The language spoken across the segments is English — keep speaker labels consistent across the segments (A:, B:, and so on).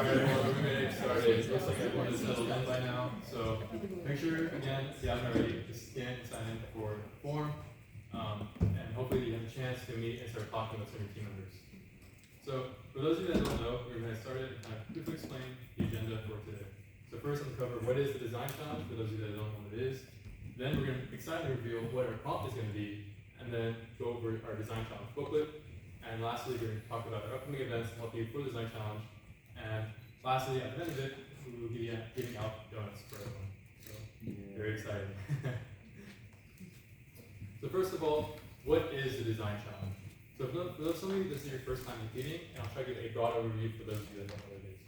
A: Alright, well, we're gonna get started. It looks like everyone is settled in by now. So make sure, again, if you haven't already, to scan and sign in for the form. And hopefully you have a chance to meet and start talking with some of your team members. So for those of you that don't know, we're going to start it and kind of quickly explain the agenda for today. So first, I'm going to cover what is the design challenge for those of you that don't know what it is. Then we're going to excitedly reveal what our prompt is going to be, and then go over our design challenge booklet. And lastly, we're going to talk about our upcoming events to help you for the design challenge. And lastly, at the end of it, we will be giving out donuts for everyone. So very exciting. So first of all, what is the design challenge? So for some of you, this is your first time competing, and I'll try to give a broad overview for those of you that don't know what it is.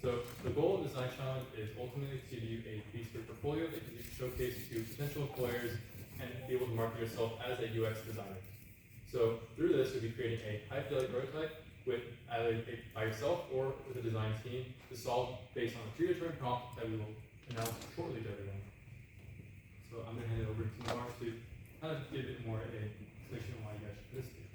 A: So the goal of the design challenge is ultimately to give you a bespoke portfolio that you can showcase to potential employers and be able to market yourself as a UX designer. So through this, you'll be creating a high fidelity prototype with either by yourself or with a design team to solve based on a predetermined prompt that we will announce shortly to everyone. So I'm going to hand it over to Mark to kind of give it more a explanation on why you guys should participate.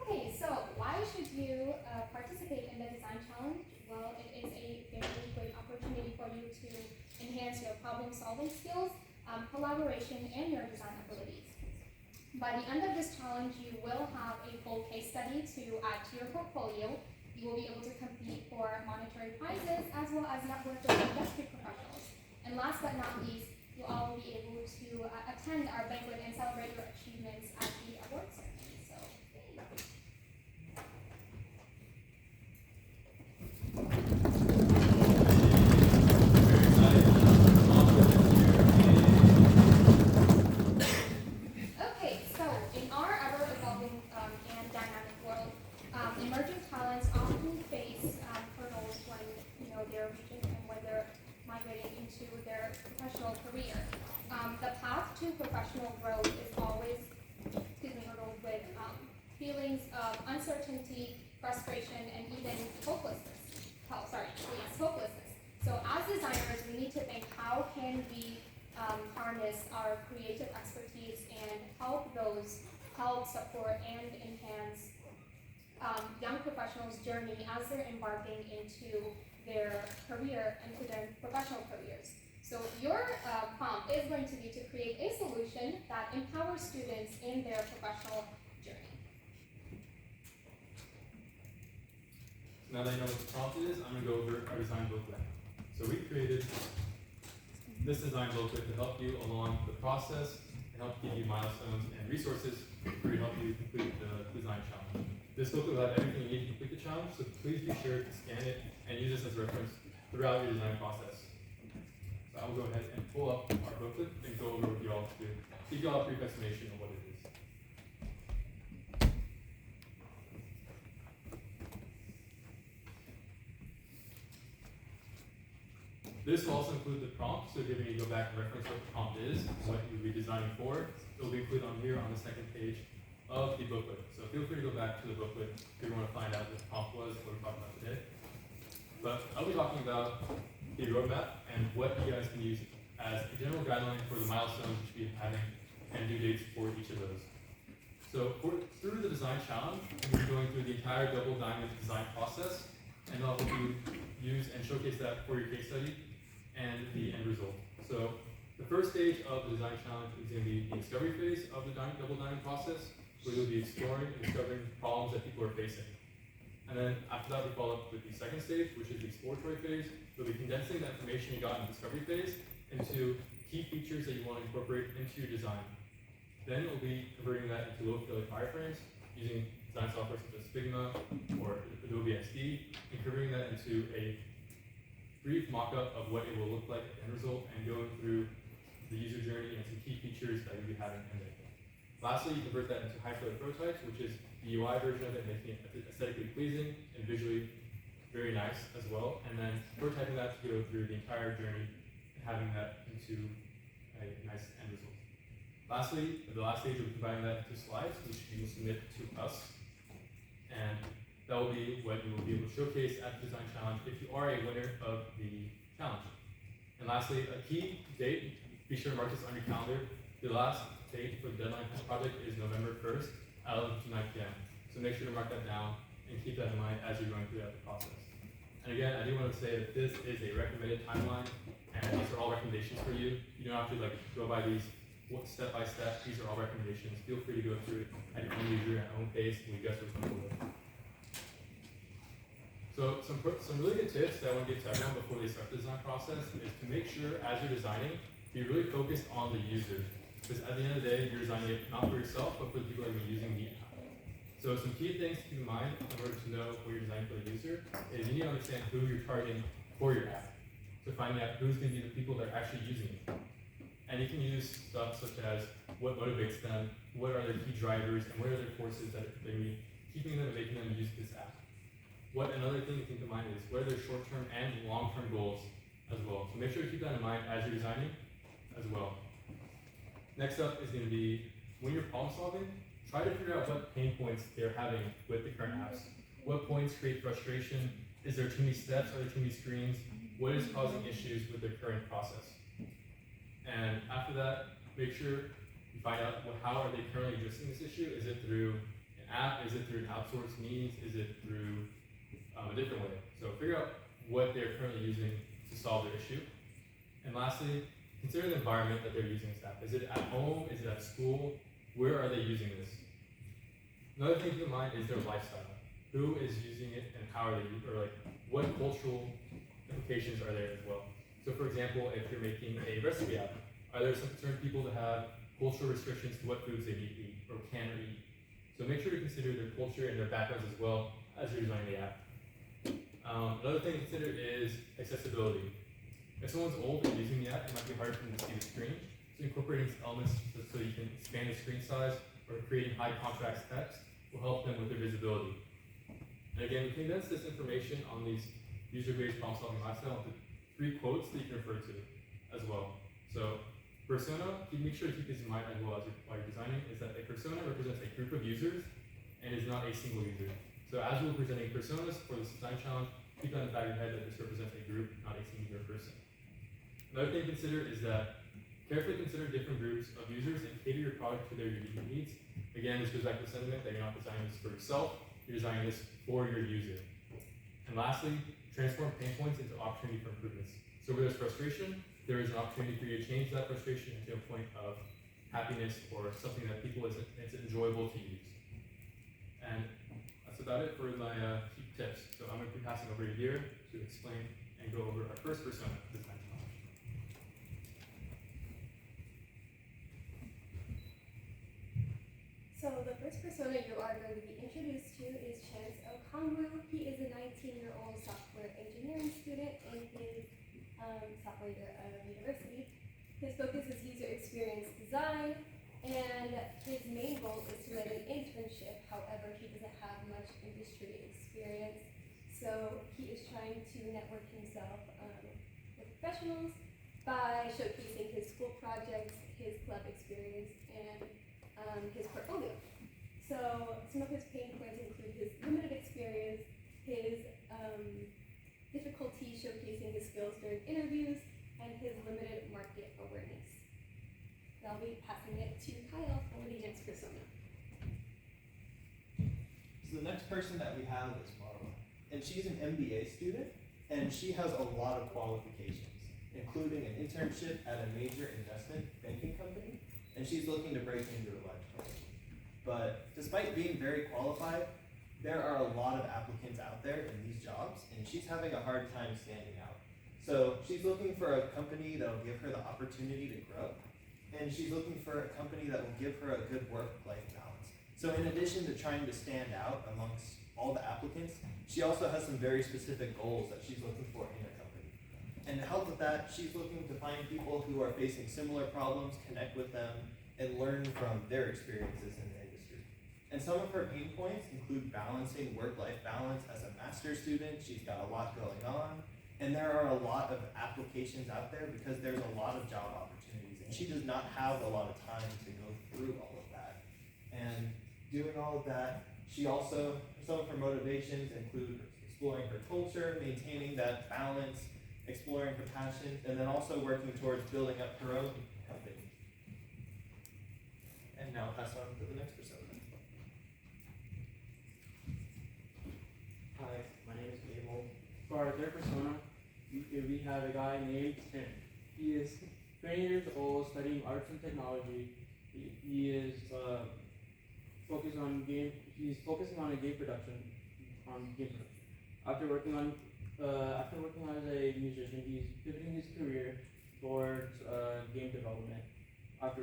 B: Okay, so why should you participate in the design challenge? Well, it is a very great opportunity for you to enhance your problem-solving skills, collaboration, and your design abilities. By the end of this challenge, you will have a full case study to add to your portfolio. You will be able to compete for monetary prizes as well as network with industry professionals. And last but not least, you'll all be able to attend our banquet and celebrate your achievements at the award ceremony. So, okay, so in our ever-evolving and dynamic world, emerging talents often face hurdles when they're reaching and when they're migrating into their professional career. The path to professional growth is always riddled with feelings of uncertainty, frustration, and even hopelessness. Hopelessness. So as designers, we need to think, how can we harness our creative expertise and help support and enhance young professionals' journey as they're embarking into their career, into their professional careers. So your prompt is going to be to create a solution that empowers students in their professional journey.
A: Now that you know what the prompt is, I'm going to go over our design booklet. So we created this design booklet to help you along the process, to help give you milestones and resources to help you complete the design challenge. This booklet will have everything you need to complete the challenge, so please be sure to scan it and use this as a reference throughout your design process. So I will go ahead and pull up our booklet and go over with you all to give you all a brief explanation of what it is. This will also include the prompt, so if you need to go back and reference what the prompt is, what you'll be designing for, it will be included on here on the second page of the booklet. So feel free to go back to the booklet if you want to find out what the prompt was, what we're talking about today. But I'll be talking about the roadmap and what you guys can use as a general guideline for the milestones you should be having and due dates for each of those. So through the design challenge, we'll be going through the entire double diamond design process, and I'll help you use and showcase that for your case study and the end result. So the first stage of the design challenge is going to be the discovery phase of the double diamond process, where you'll be exploring and discovering problems that people are facing. And then after that, we follow up with the second stage, which is the exploratory phase. You'll be condensing the information you got in the discovery phase into key features that you want to incorporate into your design. Then we'll be converting that into low-fidelity wireframes using design software such as Figma or Adobe XD, and converting that into a brief mock-up of what it will look like at the end result, and going through the user journey and some key features that you'll be having in there. Lastly, you convert that into high-fidelity prototypes, which is the UI version of it, making it aesthetically pleasing and visually very nice as well. And then prototyping that to go through the entire journey and having that into a nice end result. Lastly, the last stage, we'll be combining that into slides, which you will submit to us. And that will be what you will be able to showcase at the design challenge if you are a winner of the challenge. And lastly, a key date, be sure to mark this on your calendar. The last date for the deadline for this project is November 1st, 11 to 9 p.m. So make sure to mark that down and keep that in mind as you're going through that process. And again, I do want to say that this is a recommended timeline, and these are all recommendations for you. You don't have to like go by these step by step. These are all recommendations. Feel free to go through it at your own leisure, at your own pace, and we guys are comfortable with. So some really good tips that I want to give to everyone before they start the design process is to make sure as you're designing, be really focused on the user. Because at the end of the day, you're designing it not for yourself, but for the people that are going to be using the app. So some key things to keep in mind in order to know what you're designing for the user is you need to understand who you're targeting for your app. So finding out who's going to be the people that are actually using it. And you can use stuff such as what motivates them, what are their key drivers, and what are their forces that are going to be keeping them and making them use this app. Another thing to keep in mind is what are their short-term and long-term goals as well. So make sure to keep that in mind as you're designing as well. Next up is going to be when you're problem solving, try to figure out what pain points they're having with the current apps. What points create frustration? Is there too many steps? Are there too many screens? What is causing issues with their current process? And after that, make sure you find out how are they currently addressing this issue. Is it through an app? Is it through an outsourced means? Is it through a different way? So figure out what they're currently using to solve their issue. And lastly, consider the environment that they're using this app. Is it at home? Is it at school? Where are they using this? Another thing to keep in mind is their lifestyle. Who is using it and how are they, or like what cultural implications are there as well? So for example, if you're making a recipe app, are there some certain people that have cultural restrictions to what foods they need to eat or can eat? So make sure to consider their culture and their backgrounds as well as you're designing the app. Another thing to consider is accessibility. If someone's old and using the app, it might be hard for them to see the screen. So incorporating some elements so you can expand the screen size or creating high contrast text will help them with their visibility. And again, we condense this information on these user-based problem-solving lifestyle into 3 quotes that you can refer to as well. So persona, make sure to keep this in mind as well as while you're designing, is that a persona represents a group of users and is not a single user. So as we're presenting personas for this design challenge, keep that in the back of your head that this represents a group, not a singular person. Another thing to consider is that carefully consider different groups of users and cater your product to their unique needs. Again, this goes back to the sentiment that you're not designing this for yourself, you're designing this for your user. And lastly, transform pain points into opportunity for improvements. So where there's frustration, there is an opportunity for you to change that frustration into a point of happiness or something that it's enjoyable to use. And that's about it for my key tips. So I'm going to be passing over here to explain and go over our first persona design challenge.
C: So the first persona you are going to be introduced to is Chance Okongwu. He is a 19-year-old software engineering student in his sophomore year of university. His focus is user experience design, and his main goal is to land an internship. However, he doesn't have much industry experience, so he is trying to network himself with professionals by showcasing his school projects, his club experience, and his portfolio. So some of his pain points include his limited experience, his difficulty showcasing his skills during interviews, and his limited market awareness. And I'll be passing it to Kyle for the next persona.
D: So the next person that we have is Marwa, and she's an MBA student, and she has a lot of qualifications, including an internship at a major investment banking company, and she's looking to break into a large company. But despite being very qualified, there are a lot of applicants out there in these jobs, and she's having a hard time standing out. So she's looking for a company that will give her the opportunity to grow, and she's looking for a company that will give her a good work-life balance. So in addition to trying to stand out amongst all the applicants, she also has some very specific goals that she's looking for in a company. And to help with that, she's looking to find people who are facing similar problems, connect with them, and learn from their experiences in the industry. And some of her pain points include balancing work-life balance as a master's student. She's got a lot going on, and there are a lot of applications out there because there's a lot of job opportunities, and she does not have a lot of time to go through all of that. And doing all of that, she also, some of her motivations include exploring her culture, maintaining that balance, exploring her passions, and then also working towards building up her own company. And now I'll pass on to the next persona.
E: for our third persona, we have a guy named Tim. He is 20 years old, studying arts and technology. He is focused on game. He's focusing on a game production. After working as a musician, he's pivoting his career towards game development. After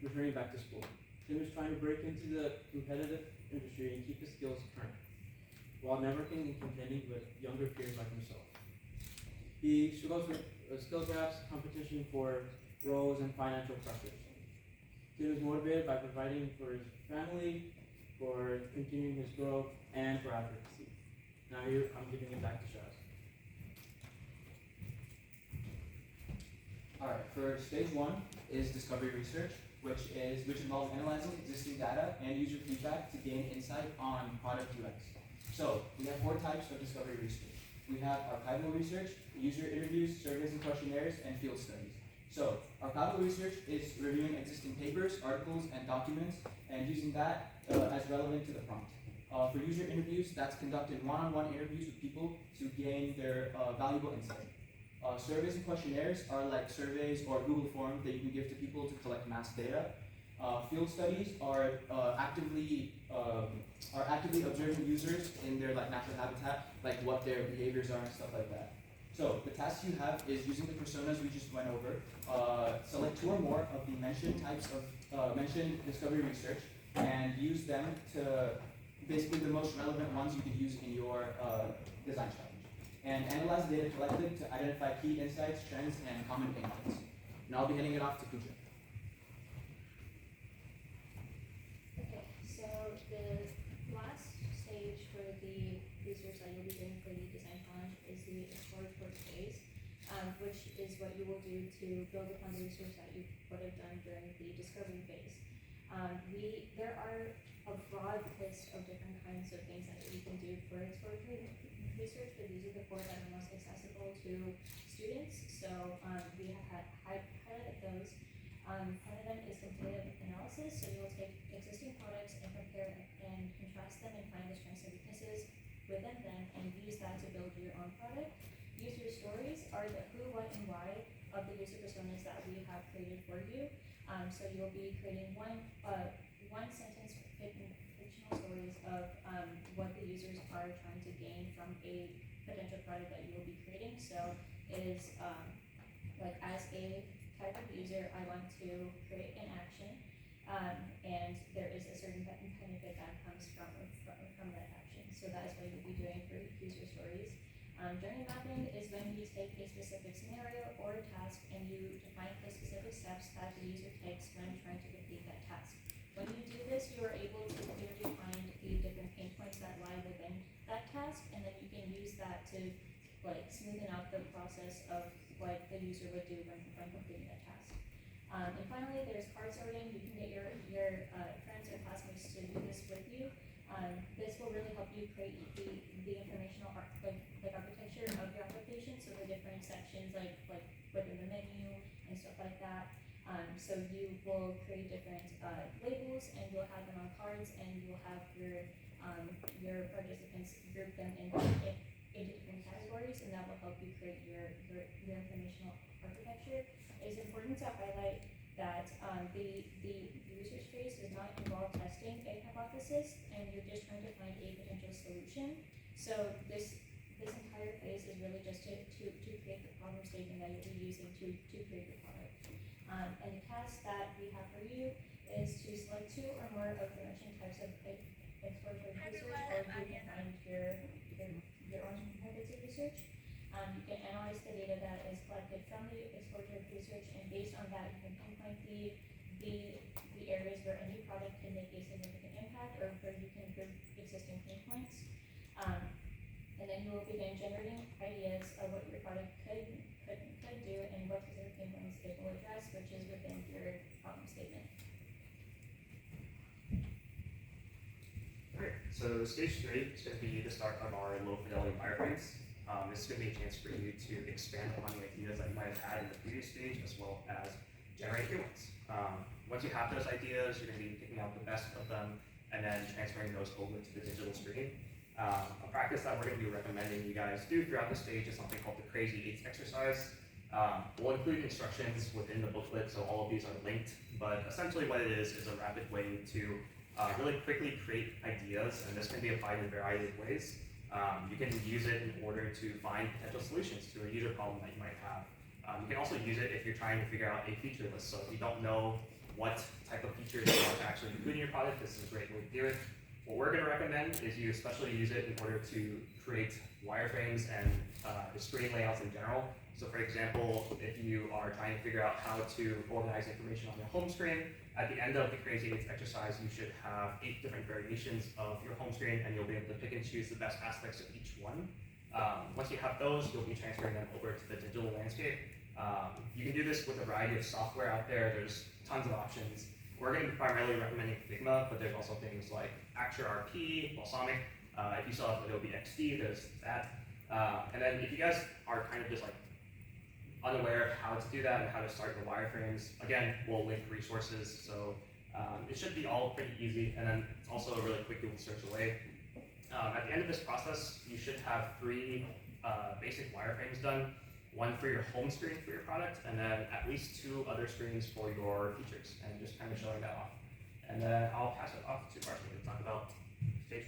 E: returning back to school, Tim is trying to break into the competitive industry and keep his skills current, while networking and contending with younger peers like himself. He struggles with skill gaps, competition for roles, and financial pressures. Tim is motivated by providing for his family, for continuing his growth, and for advocacy. Now here, I'm giving it back to Shaz.
F: Alright, for stage one is discovery research, which involves analyzing existing data and user feedback to gain insight on product UX. So we have 4 types of discovery research. We have archival research, user interviews, surveys and questionnaires, and field studies. So archival research is reviewing existing papers, articles, and documents, and using that as relevant to the prompt. For user interviews, that's conducting one-on-one interviews with people to gain their valuable insight. Surveys and questionnaires are like surveys or Google forms that you can give to people to collect mass data. Field studies are actively observing users in their natural habitat, like what their behaviors are and stuff like that. So the task you have is using the personas we just went over. Select 2 or more of the mentioned types of mentioned discovery research and use them to basically the most relevant ones you could use in your design challenge. And analyze the data collected to identify key insights, trends, and common pain points. And I'll be handing it off to Pooja.
G: Okay, so the last stage for the research that you'll be doing for the design challenge is the exploratory phase, which is what you will do to build upon the research that you would have done during the discovery phase. There are a broad list of different kinds of things that you can do for exploratory research, but these are the 4 that are most accessible to students. So we have highlighted those. One of them is competitive analysis. So you'll take existing products and compare and contrast them and find the strengths and weaknesses within them and use that to build your own product. User stories are the who, what, and why of the user personas that we have created for you. So you'll be creating one sentence fictional stories of what the users are trying to gain from a potential product that you will be creating. So it is like as a type of user, I want to create an action, and there is a certain benefit that comes from that action. So that is what you'll be doing for user stories. Journey mapping is when you take a specific scenario or a task and you define the specific steps that the user takes when trying to complete that task. When you do this, you are able to clearly find the different pain points that lie within that task, and then you can use that to smoothen out the process of what the user would do when completing that task. And finally, there's card sorting. You can get your friends or classmates to do this with you. This will really help you create the informational architecture of your application. So the different sections like within the menu and stuff like that. So you will create different labels and you'll have them on cards, and you'll have your participants group them into different categories, and that will help you create your informational architecture. It is important to highlight that the research phase does not involve testing a hypothesis, and you're just trying to find a potential solution. So this entire phase is really just to create the problem statement that you'll be using to create your product. And the task that we have for you is to select 2 or more of the mentioned types of exploratory research, or you can find your own methods of research. You can analyze the data that is collected from the exploratory research, and based on that, you can pinpoint the areas where a new product can make a significant impact, or where you can improve existing pain points. And then you will begin generating ideas of what your product could do and what specific pain points it will address, which is within your problem statement.
H: Alright, so stage 3 is going to be the start of our low fidelity wireframes. This is going to be a chance for you to expand upon the ideas that you might have had in the previous stage, as well as generate new ones. Once you have those ideas, you're going to be picking out the best of them and then transferring those over to the digital screen. A practice that we're going to be recommending you guys do throughout the stage is something called the Crazy Eights exercise. We'll include instructions within the booklet, so all of these are linked, but essentially what it is a rapid way to really quickly create ideas, and this can be applied in a variety of ways. You can use it in order to find potential solutions to a user problem that you might have. You can also use it if you're trying to figure out a feature list, so if you don't know what type of features you want to actually include in your product, this is a great way to do it. What we're going to recommend is you especially use it in order to create wireframes and the screen layouts in general. So for example, if you are trying to figure out how to organize information on your home screen, at the end of the Crazy Eights exercise, you should have 8 different variations of your home screen, and you'll be able to pick and choose the best aspects of each one. Once you have those, you'll be transferring them over to the digital landscape. You can do this with a variety of software out there. There's tons of options. We're going to be primarily recommending Figma, but there's also things like Acture RP, Balsamic. If you saw Adobe XD, there's that. And then if you guys are kind of just like unaware of how to do that and how to start the wireframes, again, we'll link resources. So it should be all pretty easy. And then it's also a really quick Google search away. At the end of this process, you should have 3 basic wireframes done. One for your home screen for your product, and then at least 2 other screens for your features, and just kind of showing that off. And then I'll pass it off to Varsity to talk about stage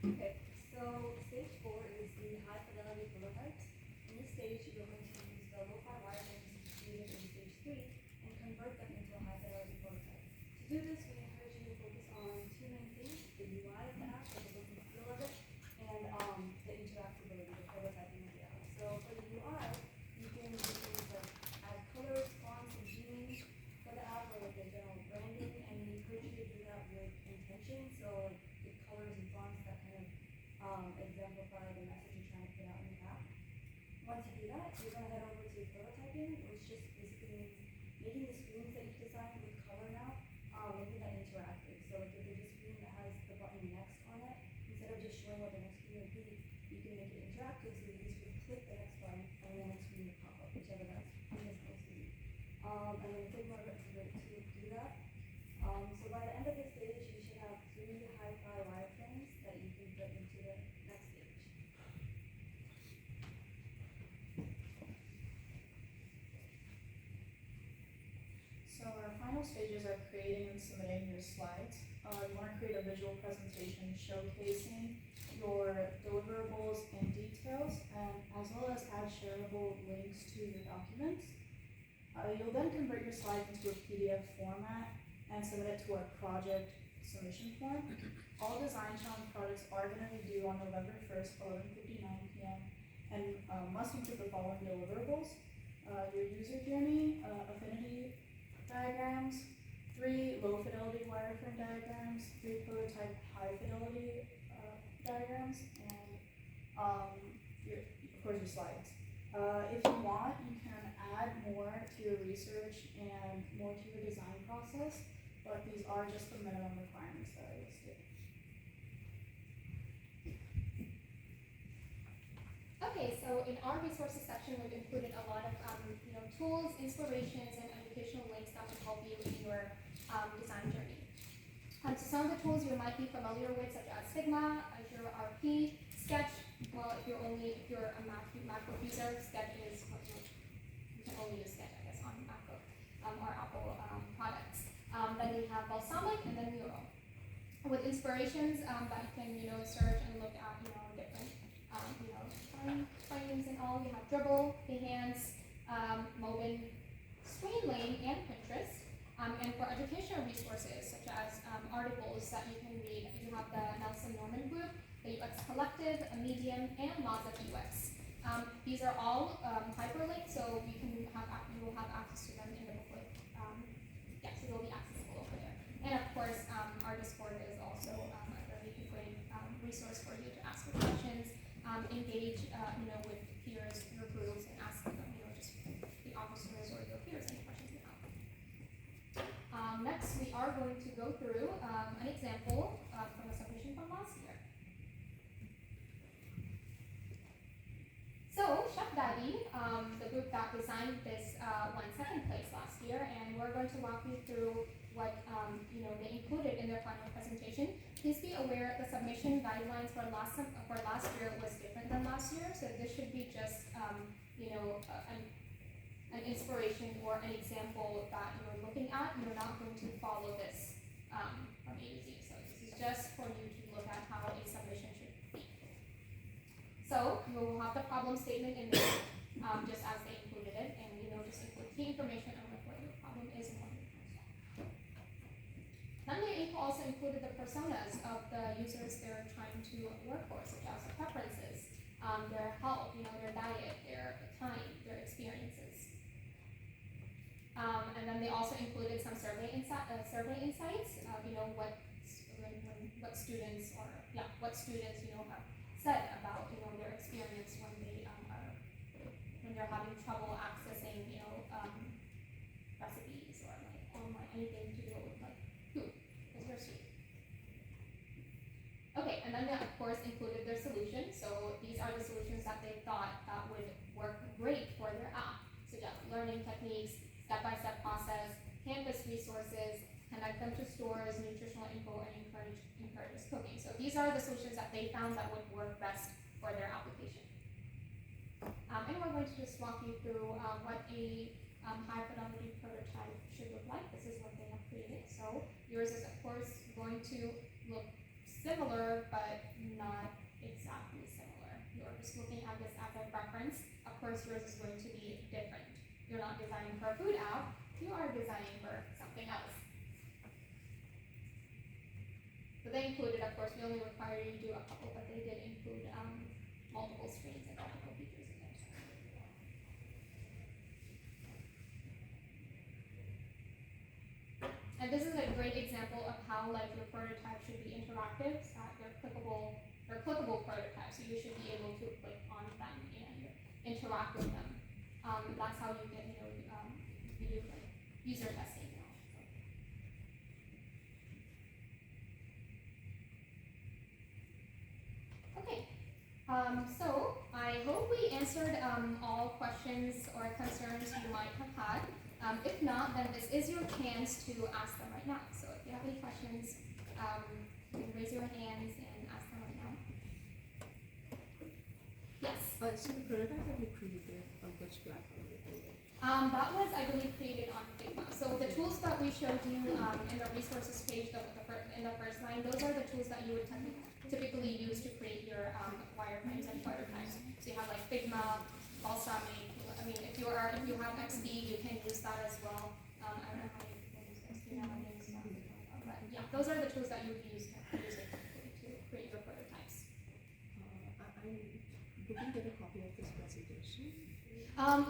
H: 4.
C: Okay, so stage 4 is the high fidelity prototypes. In this stage, you're going to use the low-fi wireframes created in stage 3 and convert them into a high fidelity prototype. To do this, we encourage you to focus on 2 main things: the UI of the app, like the look and feel of it, and the interactability, the prototyping of the app. So for the UI, you can do things like add colors, fonts, and themes for the app, or like the general branding, and we encourage you to do that with intention. So like the colors and fonts that kind of exemplify the message you're trying to put out in the app. Once you do that, you're going to head over to prototyping, which just basically means making the screens that you've designed with color now, making that interactive. So like if there's a screen that has the button next on it, instead of just showing what the next screen would be, you can make it interactive so the user would click the next button and the next screen would pop up, whichever that's most easy. And then Figma is great to do that. So by the end of this stage, you should have 3 hi-fi wireframes that you can put into the next stage.
I: So our final stages are creating and submitting your slides. You want to create a visual presentation showcasing your deliverables and details, and as well as add shareable links to your documents. You'll then convert your slides into a PDF format and submit it to our project submission form. All design challenge projects are going to be due on November 1st, 11:59 p.m. and must include the following deliverables: your user journey, affinity diagrams, 3 low fidelity wireframe diagrams, 3 prototype high fidelity diagrams, and of course your slides. If you want, you can add more to your research and more to your design process, but these are just the minimum requirements that I listed.
B: Okay, so in our resources section, we've included a lot of tools, inspirations, and educational links that will help you in your design journey. So some of the tools you might be familiar with, such as Figma, Azure RP, Sketch. Well, if you're a MacBook user, Sketch is you can only use Sketch, I guess, on MacBook or Apple products. Then we have Balsamic and then Mural. With inspirations that you can search and look at different frames and all. You have Dribble, Behance, Mobin, Streamlane, and Pinterest. And for educational resources such as articles that you can read, you have the Nelson Norman Group, the UX Collective, a Medium, and Lots of UX. These are all hyperlinked, so you will have access to them in the booklet. So they'll be accessible over there. And of course, our Discord is also a very great resource for you to ask your questions, engage, with peers, your groups, and ask them, just the officers or your peers any questions you have. Next, we are going to go through an example from a submission from last year. So, Chef Daddy, the group that designed this, won 2nd place last year, and we're going to walk you through what they included in their final presentation. please be aware the submission guidelines for last year was different than last year, so this should be just, an inspiration or an example that you're looking at. You're not going to follow this from A to Z. So this is just for you to look at how a submission should be. So you will have the problem statement in there, just as they included it, and just include key information on what your problem is and what you're trying to solve. Then they also included the personas of the users they're trying to work for, such as their preferences, their health, their diet, their time, their experiences. And then they also included some survey insights. What students have said about their experience when they're having trouble accessing recipes or online anything to do with food as your student. Okay, and then they of course included their solutions. So these are the solutions that they thought that would work great for their app, such as learning techniques, step-by-step process, Canvas resources, connect them to stores, nutritional info, and encourages cooking. So these are the solutions that they found that would work best for their application. And we're going to just walk you through what a high fidelity prototype should look like. This is what they have created. So yours is of course going to look similar, but not exactly similar. You're just looking at this as a reference. Of course, yours is going to be different. You're not designing for a food app, you are designing for something else. But they included, of course, we only require you to do a couple, but they did include multiple screens and graphical features in there. And this is a great example of how your prototype should be interactive. They're clickable prototypes, so you should be able to click on them and interact with them. That's how you get, you do user testing and all. Okay, so I hope we answered all questions or concerns you might have had. If not, then this is your chance to ask them right now. So if you have any questions, you can raise your hands and ask them right now. Yes?
J: So the prototype that you created on which platform?
B: That was, I believe, created on Figma. So the tools that we showed you in the resources page in the first line, those are the tools that you would typically use to create your wireframes and prototypes. So you have Figma, Balsamic. I mean, if you have XD, you can use that as well. I don't know how you can use XD nowadays, but yeah, those are the tools that you would use to create your prototypes.
J: We can get a copy of this presentation.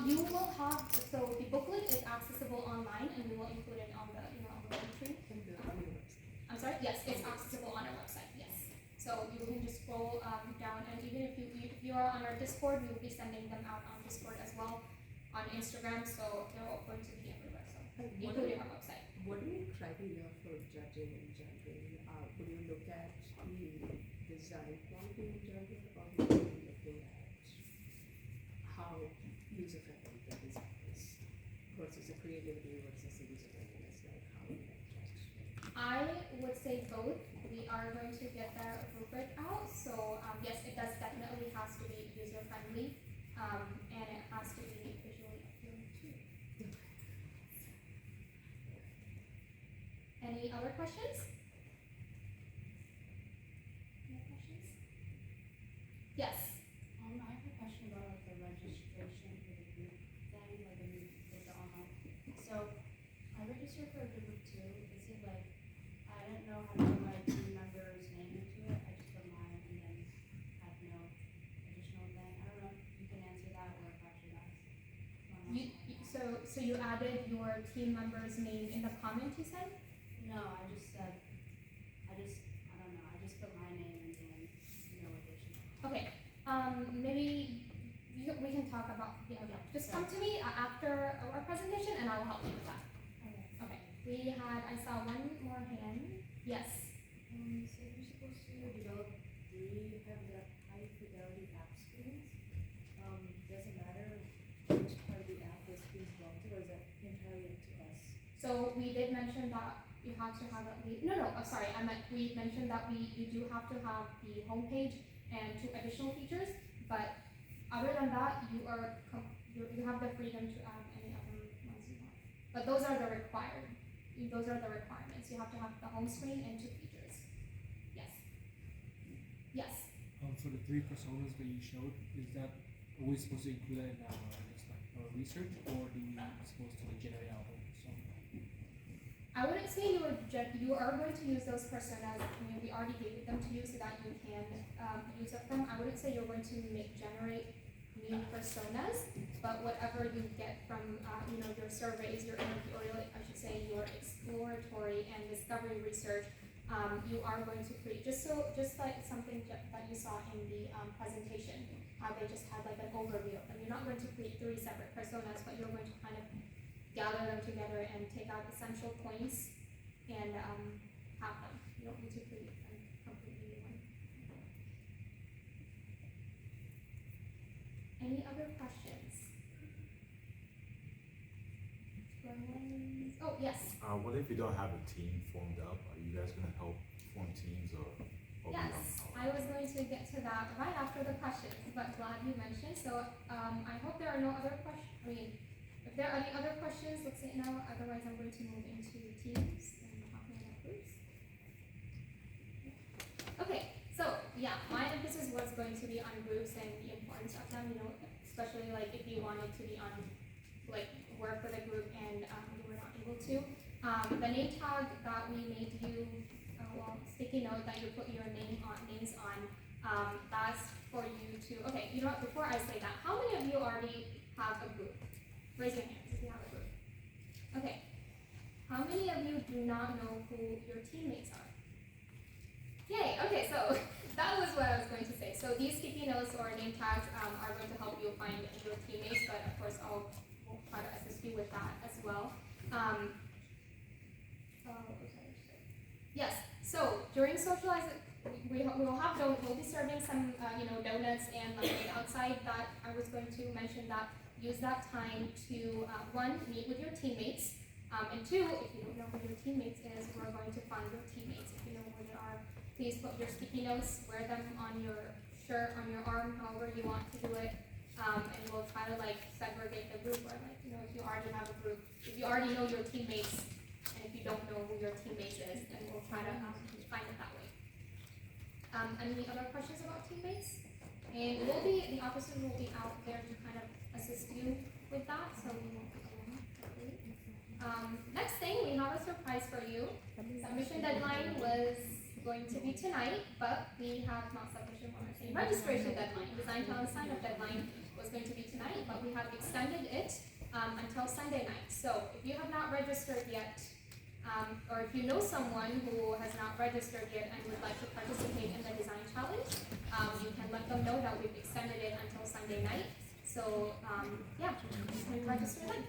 B: You will have, so the booklet is accessible online and we will include it on the, on the link tree.
J: On your website.
B: I'm sorry? Yes, it's accessible on our website, yes. So you can just scroll down, and even if you are on our Discord, we will be sending them out on Discord as well, on Instagram, so they're all going to be everywhere, so including our website.
J: What do you criteria for judging in general? Would you look at the design quality in general, or would you be looking at how user-friendly the design is versus the creativity versus the user-friendliness, how would you judge?
B: I would say both. We are going to get the rubric out, so yes, it does definitely has to be user-friendly, and it has to be visually appealing too. Any other questions? Any questions? Yes.
I: I have a question about the registration for the group thing, the online. So I registered for a group of 2. Is it I don't know how to put my team member's name into it. I just put mine and then have no additional thing. I don't know if you can answer that or if I should ask.
B: So you added your team member's name in the comment you said?
I: No, I just said, I don't know. I just put my name and then no additional.
B: Okay. Maybe we can talk about, just come to me after our presentation and I will help you with that.
I: Okay.
B: Okay. I saw one more hand. Yes.
I: So you're supposed to develop 3 high fidelity app screens. Does it matter which part of the app this screen belongs to, or is that entirely up to us?
B: So we did mention that you you have to have at least, sorry, I meant, we mentioned that you do have to have the homepage and 2 additional features, but other than that, you have the freedom to add any other ones you want. But those are the requirements. You have to have the home screen and 2 features. Yes. Yes.
K: For the 3 personas that you showed, is that, are we supposed to include that in our research, or do we supposed to generate our own persona?
B: I wouldn't say you are going to use those personas. I mean, we already gave them to you so that you can use them. I wouldn't say you're going to generate new personas, but whatever you get from your surveys, your interview, or I should say your exploratory and discovery research, you are going to create just like something that you saw in the presentation. They just had like an overview of them. You're not going to create 3 separate personas, but you're going to kind of gather them together and take out essential points and have them. You don't need to create a completely new one. Any other questions? Oh, yes.
L: What if you don't have a team formed up? Are you guys going to help form teams or
B: Yes, I was going to get to that right after the questions, but glad you mentioned. So I hope there are no other questions. I mean, if there are any other questions, let's say no. Otherwise, I'm going to move into teams and talking about groups. Okay, so yeah, my emphasis was going to be on groups and the importance of them. Especially like if you wanted to be on like work with a group and you were not able to. The name tag that we made you, sticky note that you put your names on, that's for you to, okay, you know what, before I say that, how many of you already have a group? Raise your hands if you have a group. Okay, how many of you do not know who your teammates are? Yay, okay, so that was what I was going to say. So these sticky notes or name tags are going to help you find your teammates, but of course I'll try to assist you with that as well. Yes, so during socializing, we'll be serving some donuts and lemonade outside. That I was going to mention that use that time to 1, meet with your teammates, and 2, if you don't know who your teammates is, we're going to find your teammates. If you know where they are, please put your sticky notes, wear them on your shirt, on your arm, however you want to do it, and we'll try to like segregate the group, or like if you already have a group, if you already know your teammates. If you don't know who your teammates is, then we'll try to find it that way. Any other questions about teammates? And the officers will be out there to kind of assist you with that, so we won't be alone. Next thing, we have a surprise for you. Submission deadline was going to be tonight, but we have not submission when I say registration deadline. Design challenge sign-up deadline was going to be tonight, but we have extended it until Sunday night. So if you have not registered yet, or if you know someone who has not registered yet and would like to participate in the design challenge, you can let them know that we've extended it until Sunday night. So yeah, you can register then.